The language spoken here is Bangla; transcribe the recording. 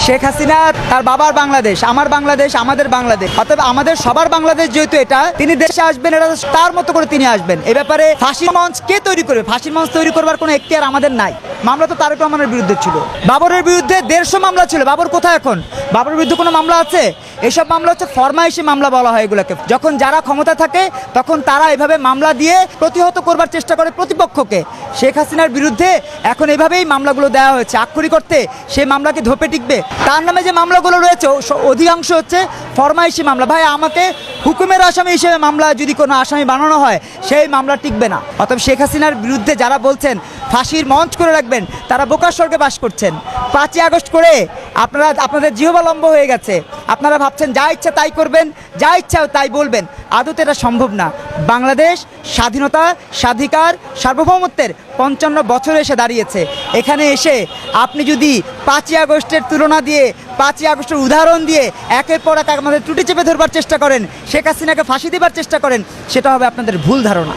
শেখ হাসিনা তার বাবার বাংলাদেশ, আমার বাংলাদেশ, আমাদের বাংলাদেশ, অতএব আমাদের সবার বাংলাদেশ যেহেতু এটা, তিনি দেশে আসবেন, এটা তার মতো করে তিনি আসবেন। এ ব্যাপারে ফাঁসির মঞ্চ কে তৈরি করবে? ফাঁসির মঞ্চ তৈরি করবার কোনো এখতিয়ার আমাদের নাই। মামলা তো তারেক রহমানের বিরুদ্ধে ছিল, বাবরের বিরুদ্ধে 150 মামলা ছিল। বাবর কোথায় এখন? বাবরের বিরুদ্ধে কোনো মামলা আছে? এসব মামলা হচ্ছে ফরমাইশি মামলা বলা হয় এগুলোকে। যখন যারা ক্ষমতা থাকে তখন তারা এভাবে মামলা দিয়ে প্রতিহত করবার চেষ্টা করে প্রতিপক্ষকে। শেখ হাসিনার বিরুদ্ধে এখন এভাবেই মামলাগুলো দেওয়া হয়েছে আক্ষরি করতে। সেই মামলাকে ধোপে টিকবে? তার নামে যে মামলাগুলো রয়েছে অধিকাংশ হচ্ছে ফরমাইশি মামলা। ভাই, আমাকে হুকুমের আসামি হিসেবে মামলা যদি কোনো আসামি বানানো হয়, সেই মামলা টিকবে না। অতএব শেখ হাসিনার বিরুদ্ধে যারা বলছেন ফাঁসির মঞ্চ করে রাখবেন, তারা বোকার স্বর্গে বাস করছেন। 5ই আগস্ট করে আপনাদের জিহ্বা লম্ব হয়ে গেছে। আপনারা ভাবছেন যা ইচ্ছা তাই করবেন, যা ইচ্ছা তাই বলবেন। আদতে এটা সম্ভব না। বাংলাদেশ স্বাধীনতা, স্বাধিকার, সার্বভৌমত্বের 55 বছর এসে দাঁড়িয়েছে। এখানে এসে আপনি যদি 5ই আগস্টের তুলনা দিয়ে, 5ই আগস্টের উদাহরণ দিয়ে একের পর এক আমাদের ত্রুটি চেপে ধরবার চেষ্টা করেন, শেখ হাসিনাকে ফাঁসি দেবার চেষ্টা করেন, সেটা হবে আপনাদের ভুল ধারণা।